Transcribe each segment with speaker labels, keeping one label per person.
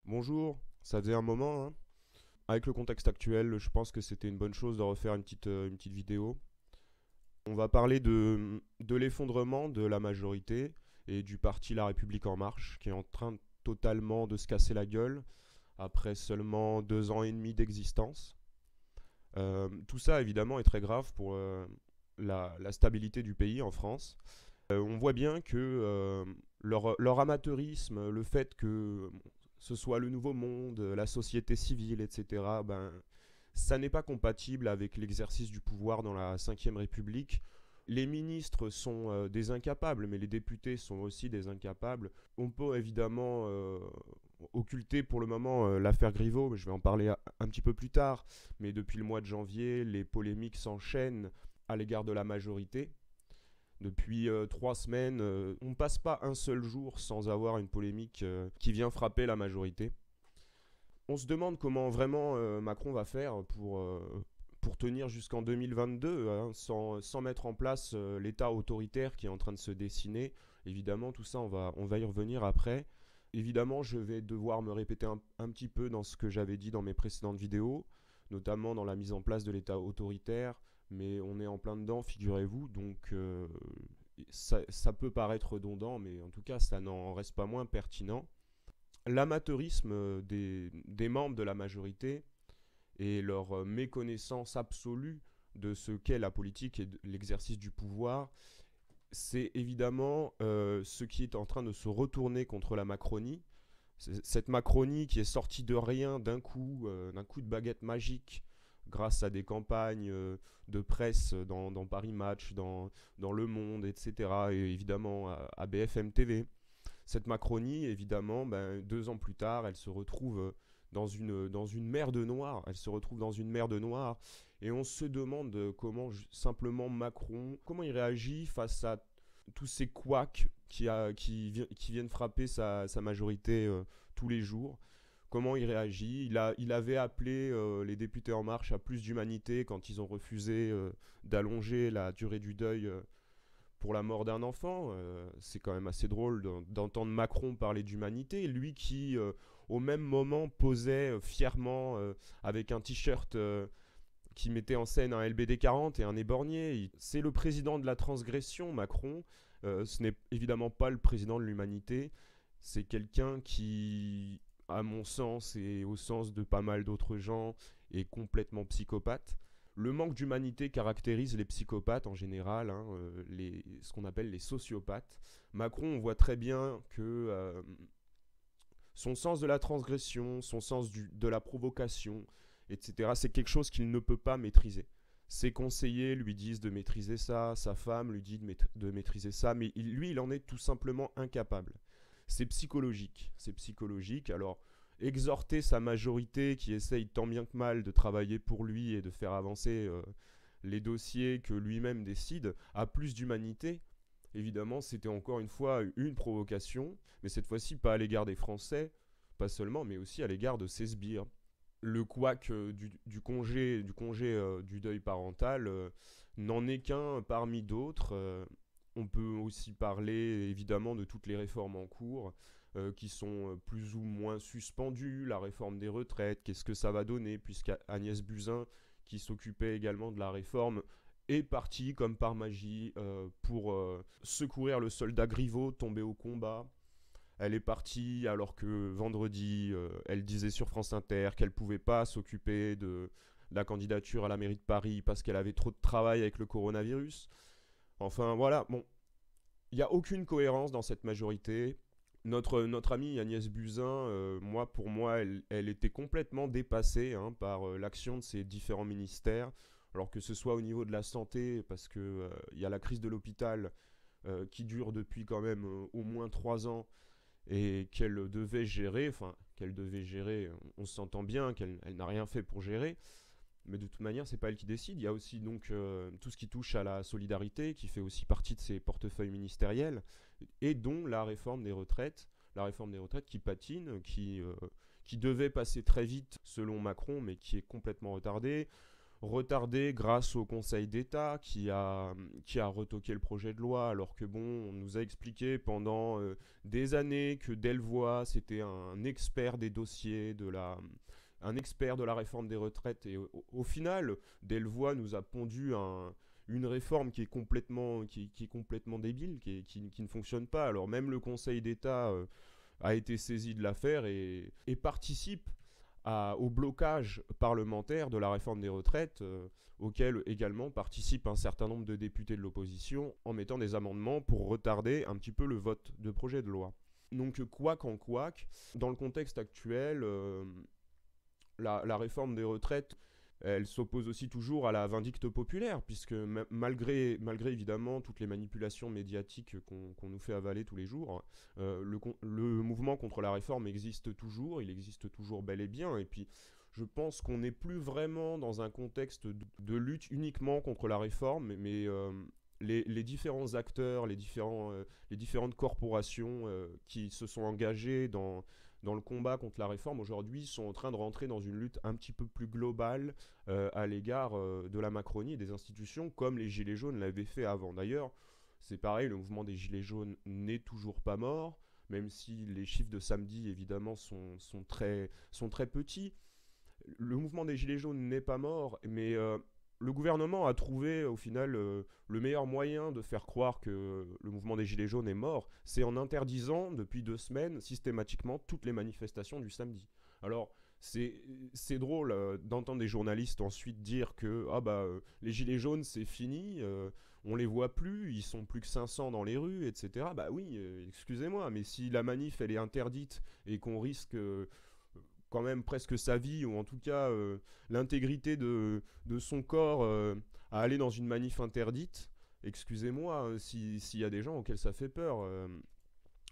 Speaker 1: Bonjour, ça faisait un moment, hein. Avec le contexte actuel, je pense que c'était une bonne chose de refaire une petite vidéo. On va parler de l'effondrement de la majorité et du parti La République En Marche, qui est en train totalement de se casser la gueule après seulement 2 ans et demi d'existence. Tout ça, évidemment, est très grave pour la stabilité du pays en France. On voit bien que leur amateurisme, le fait que ce soit le nouveau monde, la société civile, etc., ben, ça n'est pas compatible avec l'exercice du pouvoir dans la Ve République. Les ministres sont des incapables, mais les députés sont aussi des incapables. On peut évidemment occulter pour le moment l'affaire Griveaux, mais je vais en parler un petit peu plus tard. Mais depuis le mois de janvier, les polémiques s'enchaînent à l'égard de la majorité. Depuis 3 semaines, on ne passe pas un seul jour sans avoir une polémique qui vient frapper la majorité. On se demande comment vraiment Macron va faire pour tenir jusqu'en 2022, hein, sans mettre en place l'État autoritaire qui est en train de se dessiner. Évidemment, tout ça, on va y revenir après. Évidemment, je vais devoir me répéter un petit peu dans ce que j'avais dit dans mes précédentes vidéos, notamment dans la mise en place de l'État autoritaire, mais on est en plein dedans, figurez-vous, donc ça peut paraître redondant, mais en tout cas, ça n'en reste pas moins pertinent. L'amateurisme des membres de la majorité et leur méconnaissance absolue de ce qu'est la politique et l'exercice du pouvoir, c'est évidemment ce qui est en train de se retourner contre la Macronie. Cette Macronie qui est sortie de rien d'un coup de baguette magique, grâce à des campagnes de presse dans Paris Match, dans Le Monde, etc. Et évidemment à BFM TV. Cette Macronie, évidemment, ben, 2 ans plus tard, elle se retrouve dans une mer de noir. Elle se retrouve dans une mer de noir. Et on se demande comment simplement Macron, comment il réagit face à tous ces couacs qui viennent frapper sa majorité tous les jours. Comment il réagit. Il avait appelé les députés En Marche à plus d'humanité quand ils ont refusé d'allonger la durée du deuil pour la mort d'un enfant. C'est quand même assez drôle d'entendre Macron parler d'humanité. Lui qui, au même moment, posait fièrement avec un t-shirt qui mettait en scène un LBD 40 et un éborgné. C'est le président de la transgression, Macron. Ce n'est évidemment pas le président de l'humanité. C'est quelqu'un qui, à mon sens et au sens de pas mal d'autres gens, est complètement psychopathe. Le manque d'humanité caractérise les psychopathes en général, hein, ce qu'on appelle les sociopathes. Macron, on voit très bien que son sens de la transgression, son sens de la provocation, etc., c'est quelque chose qu'il ne peut pas maîtriser. Ses conseillers lui disent de maîtriser ça, sa femme lui dit de maîtriser ça, mais lui, il en est tout simplement incapable. C'est psychologique. C'est psychologique. Alors, exhorter sa majorité qui essaye tant bien que mal de travailler pour lui et de faire avancer les dossiers que lui-même décide à plus d'humanité, évidemment, c'était encore une fois une provocation, mais cette fois-ci pas à l'égard des Français, pas seulement, mais aussi à l'égard de ses sbires. Le couac du congé du deuil parental n'en est qu'un parmi d'autres. On peut aussi parler évidemment de toutes les réformes en cours qui sont plus ou moins suspendues. La réforme des retraites, qu'est-ce que ça va donner, puisqu'Agnès Buzyn, qui s'occupait également de la réforme, est partie comme par magie pour secourir le soldat Griveaux tombé au combat. Elle est partie alors que vendredi, elle disait sur France Inter qu'elle ne pouvait pas s'occuper de la candidature à la mairie de Paris parce qu'elle avait trop de travail avec le coronavirus. Enfin voilà, bon, il n'y a aucune cohérence dans cette majorité. Notre amie Agnès Buzyn, pour moi, elle était complètement dépassée hein, par l'action de ces différents ministères. Alors que ce soit au niveau de la santé, parce qu'il y a la crise de l'hôpital qui dure depuis quand même au moins 3 ans et qu'elle devait gérer, on s'entend bien qu'elle n'a rien fait pour gérer, mais de toute manière, c'est pas elle qui décide. Il y a aussi donc tout ce qui touche à la solidarité, qui fait aussi partie de ses portefeuilles ministériels, et dont la réforme des retraites qui patine, qui devait passer très vite selon Macron, mais qui est complètement retardée. retardé grâce au Conseil d'État qui a retoqué le projet de loi, alors que bon, on nous a expliqué pendant des années que Delvoye, c'était un expert des dossiers un expert de la réforme des retraites. Et au final, Delvoye nous a pondu une réforme qui est complètement débile, qui ne fonctionne pas. Alors même le Conseil d'État a été saisi de l'affaire et participe au blocage parlementaire de la réforme des retraites, auquel également participent un certain nombre de députés de l'opposition en mettant des amendements pour retarder un petit peu le vote de projet de loi. Donc, couac en couac, dans le contexte actuel, la réforme des retraites, elle s'oppose aussi toujours à la vindicte populaire, puisque malgré évidemment toutes les manipulations médiatiques qu'on nous fait avaler tous les jours, le mouvement contre la réforme existe toujours, il existe toujours bel et bien, et puis je pense qu'on n'est plus vraiment dans un contexte de lutte uniquement contre la réforme, mais les différents acteurs, les différentes corporations qui se sont engagées dans le combat contre la réforme aujourd'hui sont en train de rentrer dans une lutte un petit peu plus globale à l'égard de la Macronie et des institutions comme les Gilets jaunes l'avaient fait avant. D'ailleurs, c'est pareil, le mouvement des Gilets jaunes n'est toujours pas mort, même si les chiffres de samedi évidemment sont très petits. Le mouvement des Gilets jaunes n'est pas mort, mais le gouvernement a trouvé au final le meilleur moyen de faire croire que le mouvement des Gilets jaunes est mort, c'est en interdisant depuis 2 semaines systématiquement toutes les manifestations du samedi. Alors c'est drôle d'entendre des journalistes ensuite dire que les Gilets jaunes c'est fini, on les voit plus, ils sont plus que 500 dans les rues, etc. Bah oui, excusez-moi, mais si la manif elle est interdite et qu'on risque quand même presque sa vie, ou en tout cas l'intégrité de son corps à aller dans une manif interdite, excusez-moi s'il y a des gens auxquels ça fait peur.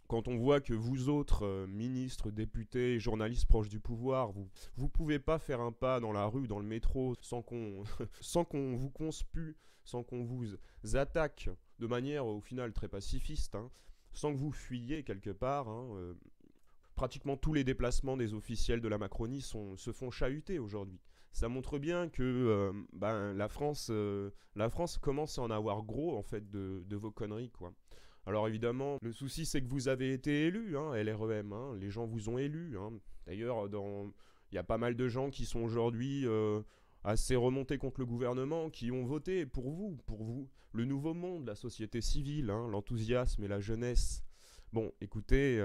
Speaker 1: Quand on voit que vous autres, ministres, députés, journalistes proches du pouvoir, vous pouvez pas faire un pas dans la rue, dans le métro, sans qu'on sans qu'on vous conspue, sans qu'on vous attaque de manière au final très pacifiste, hein, sans que vous fuyiez quelque part, hein, pratiquement tous les déplacements des officiels de la Macronie se font chahuter aujourd'hui. Ça montre bien que la France commence à en avoir gros en fait de vos conneries, quoi. Alors évidemment, le souci c'est que vous avez été élu, hein, LREM, hein, les gens vous ont élu. Hein. D'ailleurs, il y a pas mal de gens qui sont aujourd'hui assez remontés contre le gouvernement, qui ont voté pour vous, le nouveau monde, la société civile, hein, l'enthousiasme et la jeunesse. Bon, écoutez,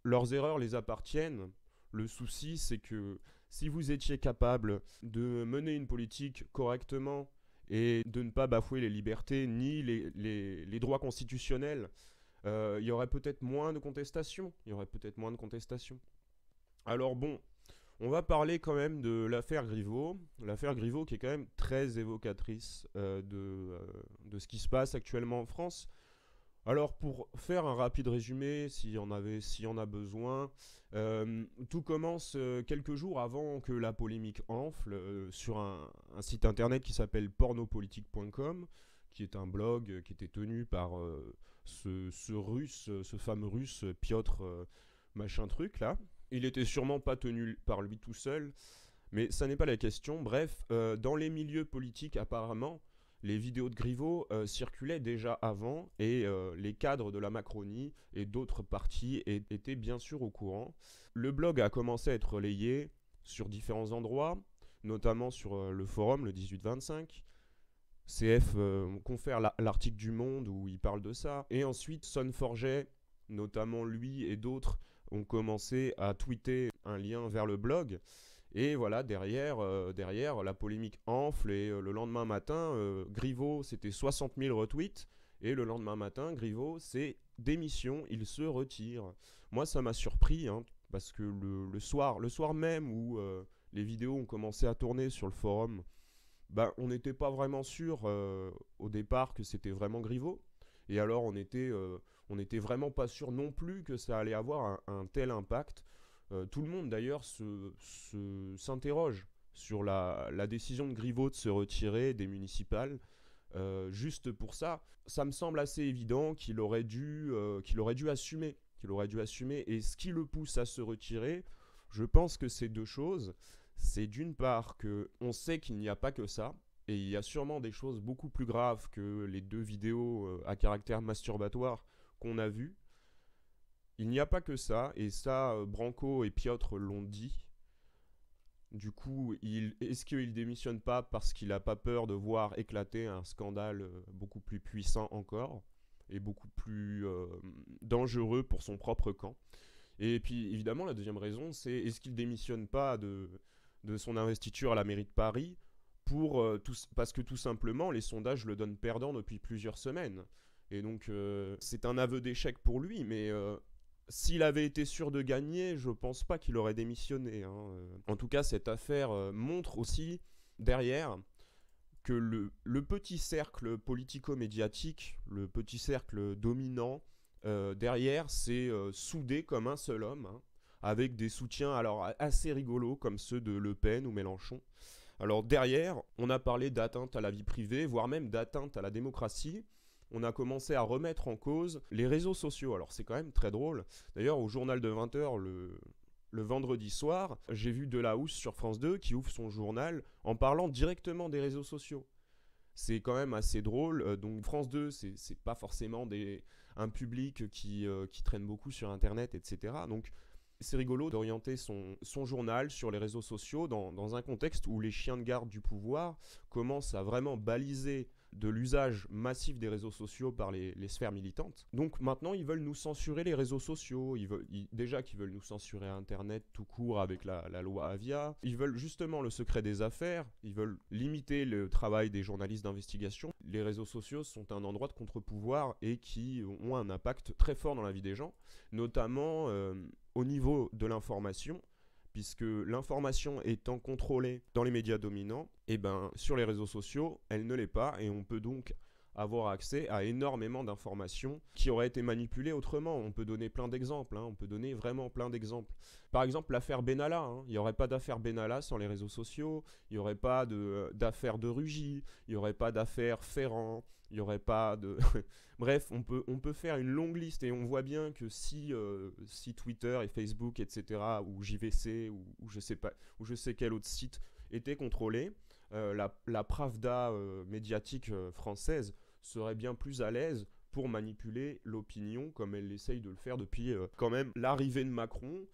Speaker 1: leurs erreurs les appartiennent. Le souci, c'est que si vous étiez capable de mener une politique correctement et de ne pas bafouer les libertés ni les droits constitutionnels, il y aurait peut-être moins de contestations. Il y aurait peut-être moins de contestations. Alors bon, on va parler quand même de l'affaire Griveaux. L'affaire Griveaux qui est quand même très évocatrice de ce qui se passe actuellement en France. Alors pour faire un rapide résumé, s'il y en a besoin, tout commence quelques jours avant que la polémique enfle sur un site internet qui s'appelle pornopolitique.com, qui est un blog qui était tenu par ce fameux russe Piotr machin truc là. Il était sûrement pas tenu par lui tout seul, mais ça n'est pas la question. Bref, dans les milieux politiques apparemment, les vidéos de Griveaux circulaient déjà avant et les cadres de la Macronie et d'autres partis étaient bien sûr au courant. Le blog a commencé à être relayé sur différents endroits, notamment sur le forum, le 1825. CF confère l'article du Monde où il parle de ça. Et ensuite, Sonforget, notamment lui et d'autres, ont commencé à tweeter un lien vers le blog. Et voilà, derrière, la polémique enfle et le lendemain matin, Griveaux, c'était 60 000 retweets. Et le lendemain matin, Griveaux, c'est démission, il se retire. Moi, ça m'a surpris, hein, parce que le soir même où les vidéos ont commencé à tourner sur le forum, on n'était pas vraiment sûr au départ que c'était vraiment Griveaux. Et alors, on était vraiment pas sûr non plus que ça allait avoir un tel impact. Tout le monde d'ailleurs s'interroge sur la décision de Griveaux de se retirer des municipales. Juste pour ça, ça me semble assez évident qu'il aurait dû assumer. Et ce qui le pousse à se retirer, je pense que c'est deux choses. c'est d'une part que on sait qu'il n'y a pas que ça, et il y a sûrement des choses beaucoup plus graves que les 2 vidéos à caractère masturbatoire qu'on a vues. Il n'y a pas que ça, et ça, Branco et Piotr l'ont dit. Du coup, est-ce qu'il démissionne pas parce qu'il n'a pas peur de voir éclater un scandale beaucoup plus puissant encore et beaucoup plus dangereux pour son propre camp? Et puis, évidemment, la deuxième raison, c'est est-ce qu'il démissionne pas de son investiture à la mairie de Paris parce que tout simplement, les sondages le donnent perdant depuis plusieurs semaines. Et donc, c'est un aveu d'échec pour lui, mais s'il avait été sûr de gagner, je pense pas qu'il aurait démissionné, hein. En tout cas, cette affaire montre aussi, derrière, que le petit cercle politico-médiatique, le petit cercle dominant, derrière, c'est soudé comme un seul homme, hein, avec des soutiens alors assez rigolos comme ceux de Le Pen ou Mélenchon. Alors derrière, on a parlé d'atteinte à la vie privée, voire même d'atteinte à la démocratie. On a commencé à remettre en cause les réseaux sociaux. Alors c'est quand même très drôle. D'ailleurs, au journal de 20h, le vendredi soir, j'ai vu Delahousse sur France 2 qui ouvre son journal en parlant directement des réseaux sociaux. C'est quand même assez drôle. Donc France 2, c'est pas forcément un public qui traîne beaucoup sur Internet, etc. Donc c'est rigolo d'orienter son journal sur les réseaux sociaux dans un contexte où les chiens de garde du pouvoir commencent à vraiment baliser de l'usage massif des réseaux sociaux par les sphères militantes. Donc maintenant, ils veulent nous censurer les réseaux sociaux. Déjà qu'ils veulent nous censurer Internet tout court avec la loi Avia. Ils veulent justement le secret des affaires. Ils veulent limiter le travail des journalistes d'investigation. Les réseaux sociaux sont un endroit de contre-pouvoir et qui ont un impact très fort dans la vie des gens, notamment au niveau de l'information, puisque l'information étant contrôlée dans les médias dominants, et ben sur les réseaux sociaux, elle ne l'est pas, et on peut donc avoir accès à énormément d'informations qui auraient été manipulées autrement. On peut donner plein d'exemples, hein, on peut donner vraiment plein d'exemples. Par exemple, l'affaire Benalla, hein, il n'y aurait pas d'affaire Benalla sans les réseaux sociaux, il n'y aurait pas d'affaire de Rugy, il n'y aurait pas d'affaire Ferrand, il n'y aurait pas de... Bref, on peut faire une longue liste et on voit bien que si Twitter et Facebook, etc., ou JVC, ou je sais pas, ou je sais quel autre site étaient contrôlés, la Pravda médiatique française serait bien plus à l'aise pour manipuler l'opinion comme elle essaye de le faire depuis quand même l'arrivée de Macron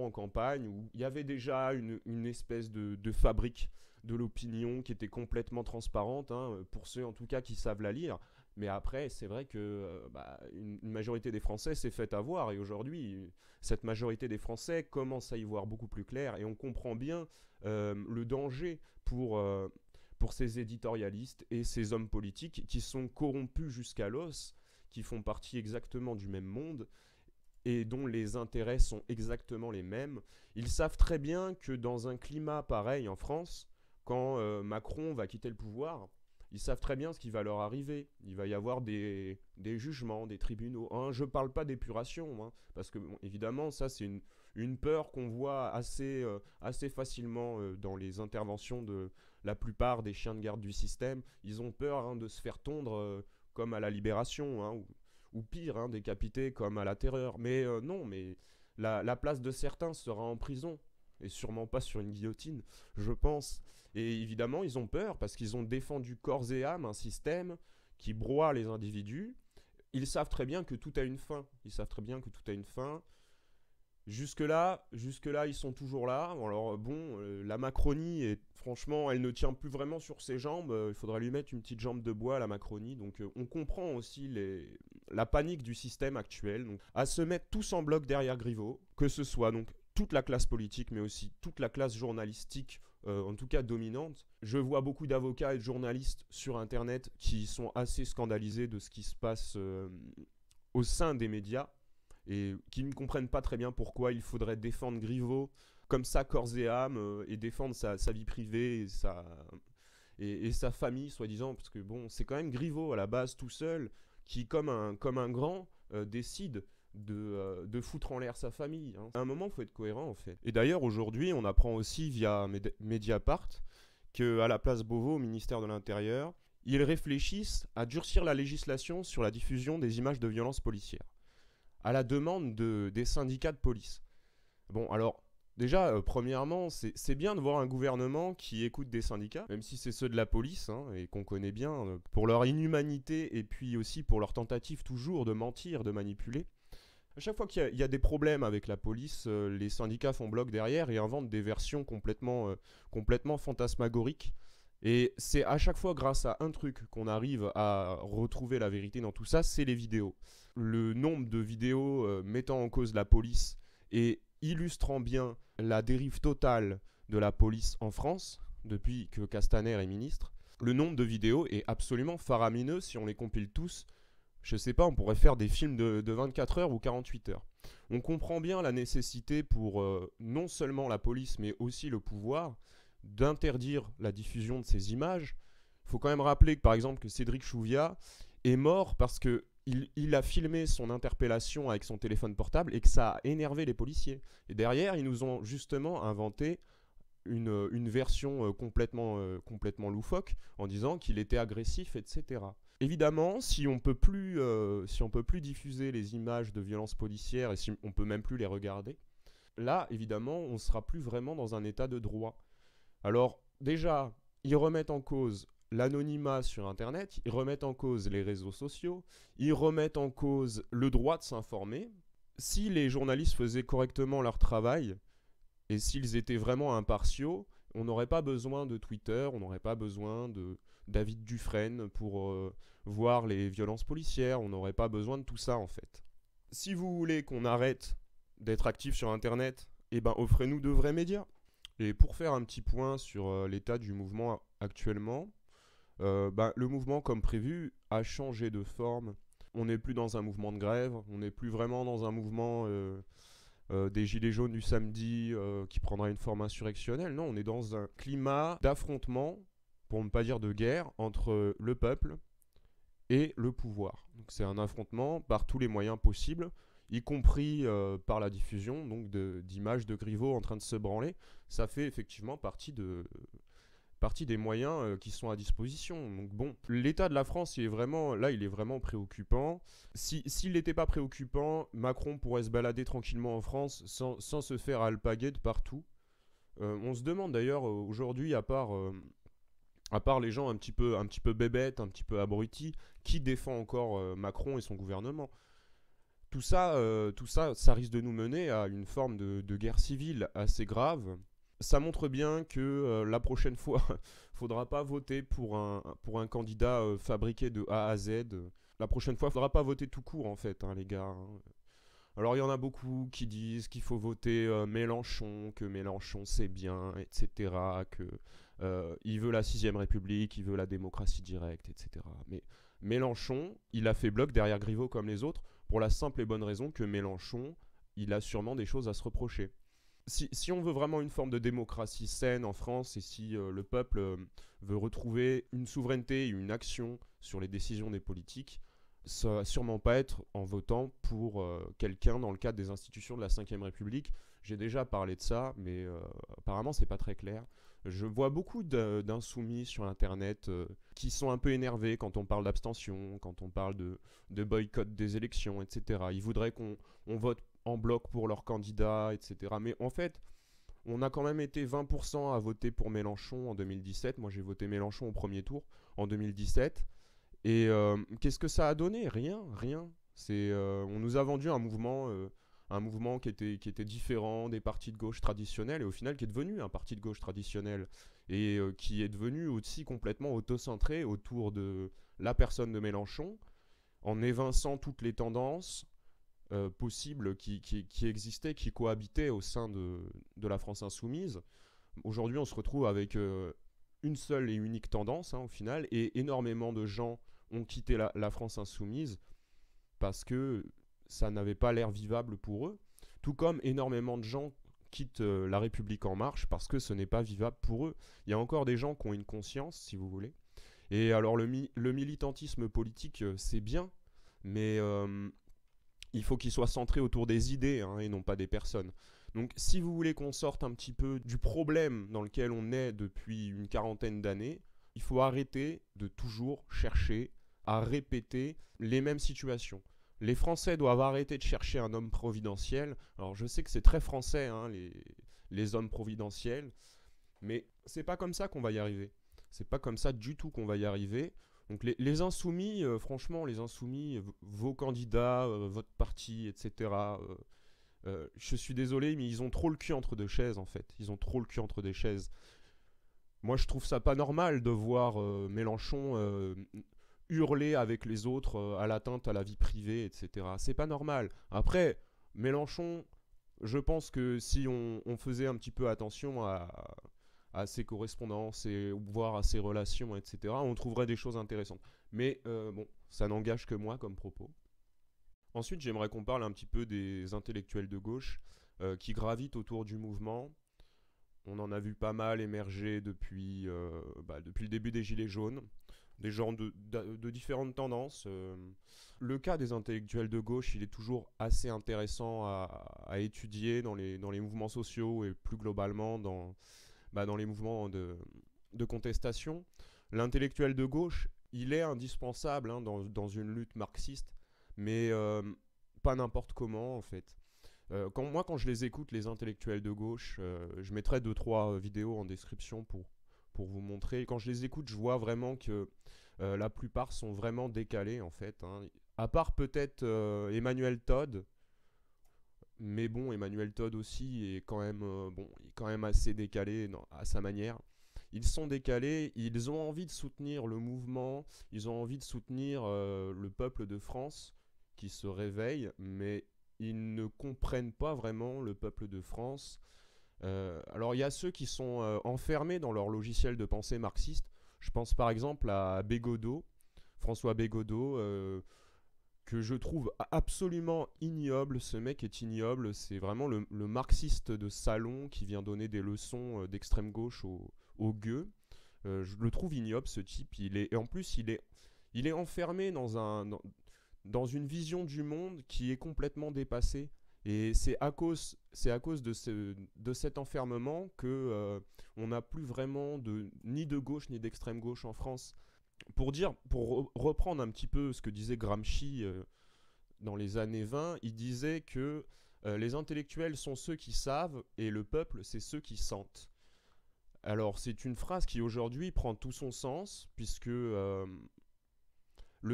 Speaker 1: en campagne, où il y avait déjà une espèce de fabrique de l'opinion qui était complètement transparente, hein, pour ceux en tout cas qui savent la lire. Mais après, c'est vrai que une majorité des Français s'est fait avoir, et aujourd'hui, cette majorité des Français commence à y voir beaucoup plus clair, et on comprend bien le danger pour ces éditorialistes et ces hommes politiques qui sont corrompus jusqu'à l'os, qui font partie exactement du même monde, et dont les intérêts sont exactement les mêmes. Ils savent très bien que dans un climat pareil en France, quand Macron va quitter le pouvoir, ils savent très bien ce qui va leur arriver. Il va y avoir des jugements, des tribunaux. Hein, je ne parle pas d'épuration, hein, parce que bon, évidemment, ça c'est une peur qu'on voit assez facilement dans les interventions de la plupart des chiens de garde du système. Ils ont peur, hein, de se faire tondre comme à la Libération, hein, ou pire, hein, décapité comme à la Terreur. Mais non, mais la place de certains sera en prison, et sûrement pas sur une guillotine, je pense. Et évidemment, ils ont peur parce qu'ils ont défendu corps et âme un système qui broie les individus. Ils savent très bien que tout a une fin. Jusque-là, ils sont toujours là. Alors bon, la Macronie, franchement, elle ne tient plus vraiment sur ses jambes. Il faudrait lui mettre une petite jambe de bois à la Macronie. Donc on comprend aussi la panique du système actuel. Donc, à se mettre tous en bloc derrière Griveaux, que ce soit donc toute la classe politique, mais aussi toute la classe journalistique, en tout cas dominante. Je vois beaucoup d'avocats et de journalistes sur Internet qui sont assez scandalisés de ce qui se passe au sein des médias, et qui ne comprennent pas très bien pourquoi il faudrait défendre Griveaux comme ça, corps et âme, et défendre sa vie privée et sa famille, soi-disant, parce que bon, c'est quand même Griveaux à la base tout seul qui, comme un grand, décide de foutre en l'air sa famille, hein. À un moment, il faut être cohérent, en fait. Et d'ailleurs, aujourd'hui, on apprend aussi via Mediapart qu'à la place Beauvau, au ministère de l'Intérieur, ils réfléchissent à durcir la législation sur la diffusion des images de violences policières, à la demande des syndicats de police. Bon, alors, Déjà, premièrement, c'est bien de voir un gouvernement qui écoute des syndicats, même si c'est ceux de la police, hein, et qu'on connaît bien, pour leur inhumanité et puis aussi pour leur tentative toujours de mentir, de manipuler. À chaque fois qu'il y a des problèmes avec la police, les syndicats font bloc derrière et inventent des versions complètement fantasmagoriques. Et c'est à chaque fois grâce à un truc qu'on arrive à retrouver la vérité dans tout ça, c'est les vidéos. Le nombre de vidéos mettant en cause la police et illustrant bien la dérive totale de la police en France, depuis que Castaner est ministre, le nombre de vidéos est absolument faramineux si on les compile tous. Je sais pas, on pourrait faire des films de 24 heures ou 48 heures. On comprend bien la nécessité pour non seulement la police, mais aussi le pouvoir, d'interdire la diffusion de ces images. Il faut quand même rappeler que, par exemple, que Cédric Chouviat est mort parce que il a filmé son interpellation avec son téléphone portable et que ça a énervé les policiers. Et derrière, ils nous ont justement inventé une version complètement loufoque en disant qu'il était agressif, etc. Évidemment, si on peut plus diffuser les images de violences policières et si on peut même plus les regarder, là, évidemment, on ne sera plus vraiment dans un état de droit. Alors, déjà, ils remettent en cause l'anonymat sur Internet, ils remettent en cause les réseaux sociaux, ils remettent en cause le droit de s'informer. Si les journalistes faisaient correctement leur travail, et s'ils étaient vraiment impartiaux, on n'aurait pas besoin de Twitter, on n'aurait pas besoin de David Dufresne pour voir les violences policières, on n'aurait pas besoin de tout ça en fait. Si vous voulez qu'on arrête d'être actif sur Internet, eh ben offrez-nous de vrais médias. Et pour faire un petit point sur l'état du mouvement actuellement, le mouvement comme prévu a changé de forme. On n'est plus dans un mouvement de grève, on n'est plus vraiment dans un mouvement des gilets jaunes du samedi qui prendra une forme insurrectionnelle. Non, on est dans un climat d'affrontement, pour ne pas dire de guerre, entre le peuple et le pouvoir. Donc c'est un affrontement par tous les moyens possibles, y compris par la diffusion donc d'images de Griveaux en train de se branler. Ça fait effectivement partie des moyens qui sont à disposition. Donc bon, l'état de la France, il est vraiment préoccupant. S'il n'était pas préoccupant, Macron pourrait se balader tranquillement en France sans se faire alpaguer de partout. On se demande d'ailleurs aujourd'hui, à part les gens un petit peu bébêtes, un petit peu abrutis, qui défend encore Macron et son gouvernement. Tout ça, ça risque de nous mener à une forme de guerre civile assez grave. Ça montre bien que la prochaine fois, faudra pas voter pour un candidat fabriqué de A à Z. La prochaine fois, faudra pas voter tout court en fait, hein, les gars. Hein. Alors il y en a beaucoup qui disent qu'il faut voter Mélenchon, que Mélenchon c'est bien, etc. Que il veut la 6ème République, il veut la démocratie directe, etc. Mais Mélenchon, il a fait bloc derrière Griveaux comme les autres, pour la simple et bonne raison que Mélenchon, il a sûrement des choses à se reprocher. Si on veut vraiment une forme de démocratie saine en France et si le peuple veut retrouver une souveraineté et une action sur les décisions des politiques, ça va sûrement pas être en votant pour quelqu'un dans le cadre des institutions de la 5ème République. J'ai déjà parlé de ça, mais apparemment c'est pas très clair. Je vois beaucoup d'insoumis sur Internet qui sont un peu énervés quand on parle d'abstention, quand on parle de boycott des élections, etc. Ils voudraient qu'on vote en bloc pour leur candidat, etc. Mais en fait, on a quand même été 20% à voter pour Mélenchon en 2017. Moi, j'ai voté Mélenchon au premier tour en 2017. Et qu'est-ce que ça a donné? Rien. On nous a vendu un mouvement qui était différent des partis de gauche traditionnels et au final qui est devenu un parti de gauche traditionnel et qui est devenu aussi complètement autocentré autour de la personne de Mélenchon en évinçant toutes les tendances possibles qui existaient, qui cohabitaient au sein de la France insoumise. Aujourd'hui, on se retrouve avec une seule et unique tendance, hein, au final, et énormément de gens ont quitté la France insoumise parce que ça n'avait pas l'air vivable pour eux, tout comme énormément de gens quittent la République en marche parce que ce n'est pas vivable pour eux. Il y a encore des gens qui ont une conscience, si vous voulez. Et alors le militantisme politique, c'est bien, mais il faut qu'il soit centré autour des idées, hein, et non pas des personnes. Donc si vous voulez qu'on sorte un petit peu du problème dans lequel on est depuis une quarantaine d'années, il faut arrêter de toujours chercher à répéter les mêmes situations. Les Français doivent arrêter de chercher un homme providentiel. Alors je sais que c'est très français, hein, les hommes providentiels. Mais c'est pas comme ça qu'on va y arriver. C'est pas comme ça du tout qu'on va y arriver. Donc les insoumis, franchement, les insoumis, vos candidats, votre parti, etc. Je suis désolé, mais ils ont trop le cul entre deux chaises en fait. Ils ont trop le cul entre des chaises. Moi, je trouve ça pas normal de voir Mélenchon hurler avec les autres à l'atteinte à la vie privée, etc. C'est pas normal. Après, Mélenchon, je pense que si on faisait un petit peu attention à ses correspondances et voire à ses relations, etc., on trouverait des choses intéressantes. Mais bon, ça n'engage que moi comme propos. Ensuite, j'aimerais qu'on parle un petit peu des intellectuels de gauche qui gravitent autour du mouvement. On en a vu pas mal émerger depuis le début des Gilets jaunes, des gens de différentes tendances. Le cas des intellectuels de gauche, il est toujours assez intéressant à étudier dans les mouvements sociaux et plus globalement dans les mouvements de contestation. L'intellectuel de gauche, il est indispensable hein, dans une lutte marxiste, mais pas n'importe comment en fait. Quand je les écoute, les intellectuels de gauche, je mettrai 2-3 vidéos en description pour vous montrer. Quand je les écoute, je vois vraiment que la plupart sont vraiment décalés en fait. Hein. À part peut-être Emmanuel Todd, mais bon, Emmanuel Todd aussi est quand même, il est quand même assez décalé à sa manière. Ils sont décalés, ils ont envie de soutenir le mouvement, ils ont envie de soutenir le peuple de France qui se réveille, mais ils ne comprennent pas vraiment le peuple de France. Alors il y a ceux qui sont enfermés dans leur logiciel de pensée marxiste. Je pense par exemple à Bégodeau, François Bégodeau, que je trouve absolument ignoble. Ce mec est ignoble, c'est vraiment le marxiste de salon qui vient donner des leçons d'extrême gauche aux gueux. Je le trouve ignoble ce type, et en plus il est enfermé dans une vision du monde qui est complètement dépassée. Et c'est à cause de cet enfermement que on n'a plus vraiment ni de gauche ni d'extrême gauche en France. Pour reprendre un petit peu ce que disait Gramsci dans les années 20, il disait que les intellectuels sont ceux qui savent et le peuple, c'est ceux qui sentent. Alors c'est une phrase qui aujourd'hui prend tout son sens, puisque le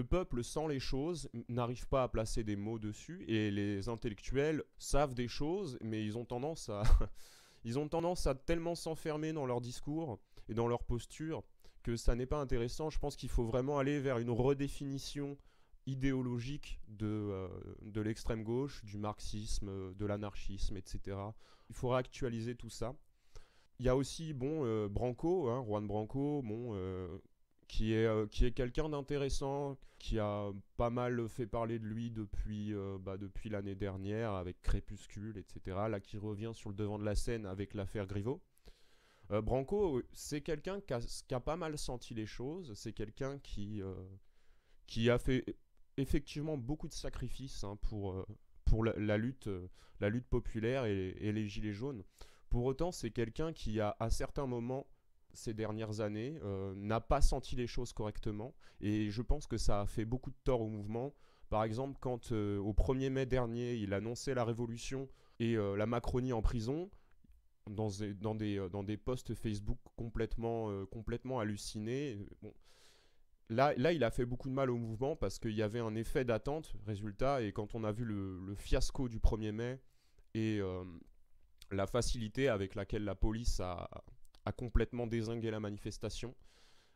Speaker 1: peuple sent les choses, n'arrive pas à placer des mots dessus, et les intellectuels savent des choses, mais ils ont tendance à, ils ont tendance à tellement s'enfermer dans leur discours et dans leur posture que ça n'est pas intéressant. Je pense qu'il faut vraiment aller vers une redéfinition idéologique de l'extrême gauche, du marxisme, de l'anarchisme, etc. Il faut réactualiser tout ça. Il y a aussi Branco, hein, Juan Branco, qui est quelqu'un d'intéressant, qui a pas mal fait parler de lui depuis l'année dernière avec Crépuscule, etc. Là, qui revient sur le devant de la scène avec l'affaire Griveaux. Branco, c'est quelqu'un qui a pas mal senti les choses. C'est quelqu'un qui a fait effectivement beaucoup de sacrifices hein, pour la lutte populaire et les gilets jaunes. Pour autant, c'est quelqu'un qui a, à certains moments, ces dernières années, n'a pas senti les choses correctement. Et je pense que ça a fait beaucoup de tort au mouvement. Par exemple, quand au 1er mai dernier, il annonçait la révolution et la Macronie en prison, dans des posts Facebook complètement hallucinés. Bon, là, il a fait beaucoup de mal au mouvement parce qu'il y avait un effet d'attente, résultat, et quand on a vu le fiasco du 1er mai et la facilité avec laquelle la police a complètement dézingué la manifestation,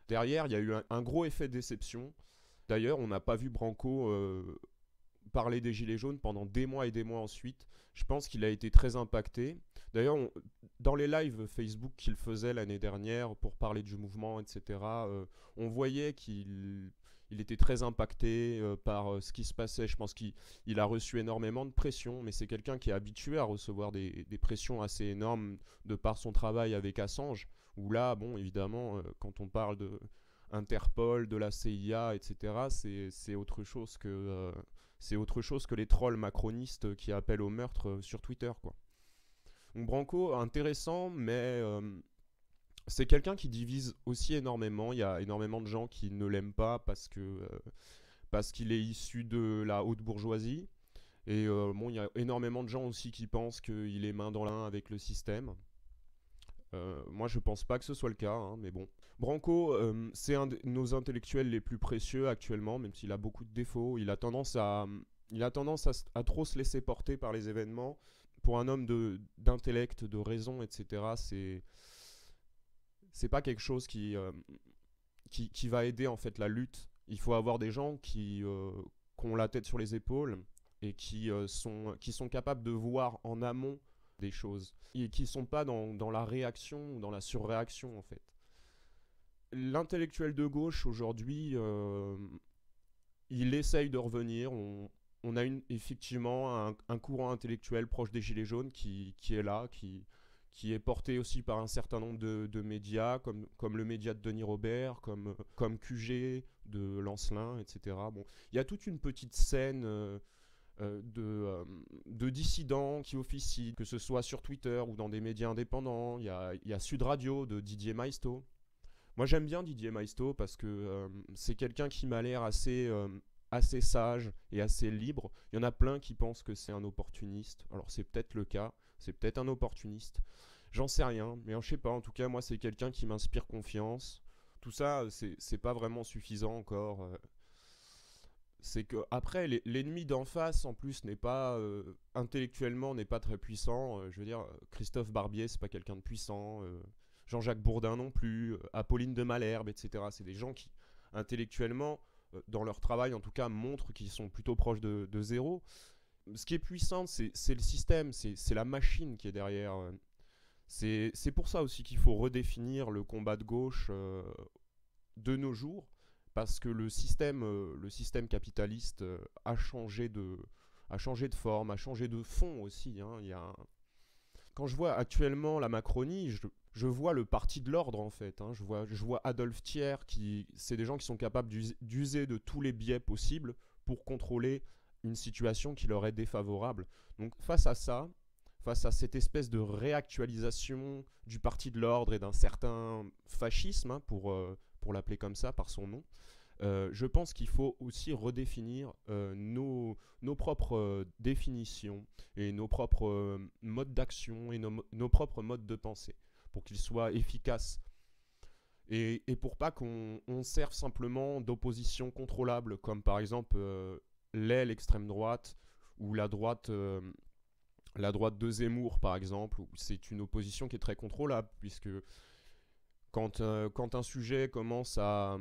Speaker 1: derrière, il y a eu un gros effet de déception. D'ailleurs, on n'a pas vu Branco parler des Gilets jaunes pendant des mois et des mois ensuite. Je pense qu'il a été très impacté. D'ailleurs, dans les lives Facebook qu'il faisait l'année dernière pour parler du mouvement, etc., on voyait qu'il était très impacté par ce qui se passait. Je pense qu'il a reçu énormément de pression, mais c'est quelqu'un qui est habitué à recevoir des pressions assez énormes de par son travail avec Assange, où là, bon, évidemment, quand on parle de Interpol, de la CIA, etc., c'est autre chose que les trolls macronistes qui appellent au meurtre sur Twitter, quoi. Donc Branco, intéressant, mais c'est quelqu'un qui divise aussi énormément. Il y a énormément de gens qui ne l'aiment pas parce qu'il est issu de la haute bourgeoisie. Et il y a énormément de gens aussi qui pensent qu'il est main dans la main avec le système. Moi, je pense pas que ce soit le cas, hein, mais bon. Branco, c'est un de nos intellectuels les plus précieux actuellement, même s'il a beaucoup de défauts. Il a tendance à trop se laisser porter par les événements. Pour un homme d'intellect, de raison, etc., c'est pas quelque chose qui va aider en fait la lutte. Il faut avoir des gens qui ont la tête sur les épaules et qui sont capables de voir en amont des choses et qui sont pas dans la réaction ou dans la surréaction en fait. L'intellectuel de gauche aujourd'hui, il essaye de revenir. On a effectivement un courant intellectuel proche des Gilets jaunes qui est là, qui est porté aussi par un certain nombre de médias, comme le média de Denis Robert, comme QG de Lancelin, etc. Bon, il y a toute une petite scène de dissidents qui officient, que ce soit sur Twitter ou dans des médias indépendants. Il y a Sud Radio de Didier Maisto. Moi j'aime bien Didier Maisto parce que c'est quelqu'un qui m'a l'air assez sage et assez libre. Il y en a plein qui pensent que c'est un opportuniste. Alors c'est peut-être le cas, c'est peut-être un opportuniste. J'en sais rien, mais je sais pas. En tout cas, moi c'est quelqu'un qui m'inspire confiance. Tout ça, c'est pas vraiment suffisant encore. C'est que après l'ennemi d'en face en plus n'est pas intellectuellement n'est pas très puissant. Je veux dire, Christophe Barbier c'est pas quelqu'un de puissant. Jean-Jacques Bourdin non plus. Apolline de Malherbe, etc. C'est des gens qui intellectuellement dans leur travail en tout cas montrent qu'ils sont plutôt proches de zéro. Ce qui est puissant c'est le système, c'est la machine qui est derrière. C'est pour ça aussi qu'il faut redéfinir le combat de gauche de nos jours, parce que le système capitaliste a changé de forme, a changé de fond aussi. Hein. Quand je vois actuellement la Macronie, je vois le parti de l'ordre en fait. Hein. Je vois Adolphe Thiers, c'est des gens qui sont capables d'user de tous les biais possibles pour contrôler une situation qui leur est défavorable. Donc face à ça, face à cette espèce de réactualisation du parti de l'ordre et d'un certain fascisme, hein, pour l'appeler comme ça par son nom, je pense qu'il faut aussi redéfinir nos propres définitions et nos propres modes d'action et nos propres modes de pensée pour qu'ils soient efficaces et pour pas qu'on serve simplement d'opposition contrôlable comme par exemple l'est l'extrême droite ou la droite de Zemmour par exemple, où c'est une opposition qui est très contrôlable puisque quand un sujet commence à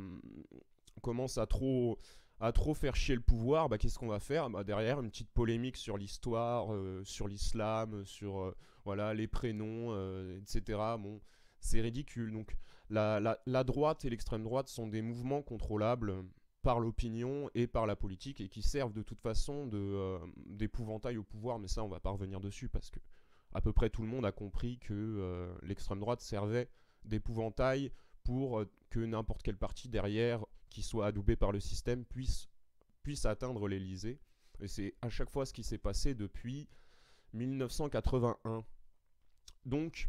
Speaker 1: trop faire chier le pouvoir, bah, qu'est-ce qu'on va faire? Bah, derrière, une petite polémique sur l'histoire, sur l'islam, sur voilà, les prénoms, etc. Bon, c'est ridicule. Donc la droite et l'extrême droite sont des mouvements contrôlables par l'opinion et par la politique et qui servent de toute façon d'épouvantail au pouvoir. Mais ça, on va pas revenir dessus parce que à peu près tout le monde a compris que l'extrême droite servait d'épouvantail pour que n'importe quel parti derrière qui soit adoubé par le système puisse atteindre l'Elysée. Et c'est à chaque fois ce qui s'est passé depuis 1981. Donc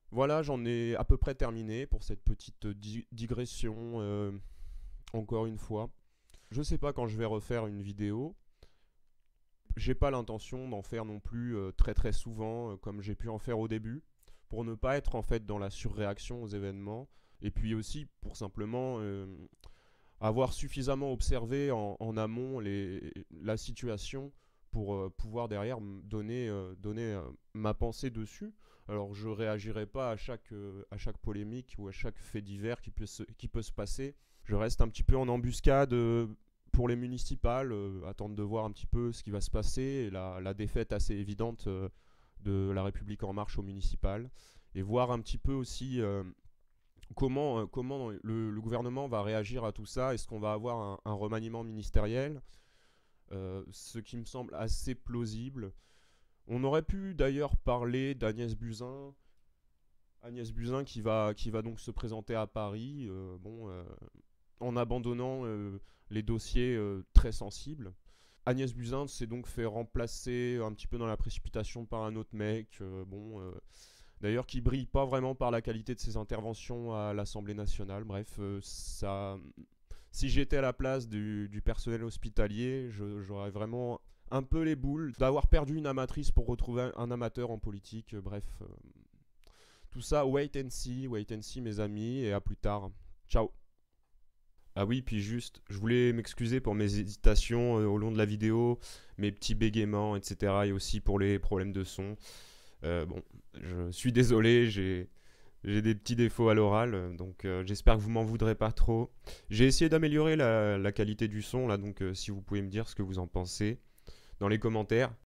Speaker 1: voilà, j'en ai à peu près terminé pour cette petite digression, encore une fois. Je sais pas quand je vais refaire une vidéo. J'ai pas l'intention d'en faire non plus très très souvent comme j'ai pu en faire au début, pour ne pas être en fait dans la surréaction aux événements, et puis aussi pour simplement avoir suffisamment observé en amont la situation pour pouvoir derrière donner ma pensée dessus. Alors je réagirai pas à chaque polémique ou à chaque fait divers qui peut se passer. Je reste un petit peu en embuscade pour les municipales, attendre de voir un petit peu ce qui va se passer, et la défaite assez évidente de La République En Marche au municipal, et voir un petit peu aussi comment le gouvernement va réagir à tout ça. Est-ce qu'on va avoir un remaniement ministériel, ce qui me semble assez plausible. On aurait pu d'ailleurs parler d'Agnès Buzyn. Agnès Buzyn qui va donc se présenter à Paris, en abandonnant les dossiers très sensibles. Agnès Buzyn s'est donc fait remplacer un petit peu dans la précipitation par un autre mec, d'ailleurs qui brille pas vraiment par la qualité de ses interventions à l'Assemblée nationale. Bref, si j'étais à la place du personnel hospitalier, j'aurais vraiment un peu les boules d'avoir perdu une amatrice pour retrouver un amateur en politique. Bref, Tout ça, wait and see mes amis, et à plus tard. Ciao. Ah oui, puis juste, je voulais m'excuser pour mes hésitations au long de la vidéo, mes petits bégaiements, etc. Et aussi pour les problèmes de son. Bon, je suis désolé, j'ai des petits défauts à l'oral, donc j'espère que vous m'en voudrez pas trop. J'ai essayé d'améliorer la qualité du son, là, donc si vous pouvez me dire ce que vous en pensez dans les commentaires.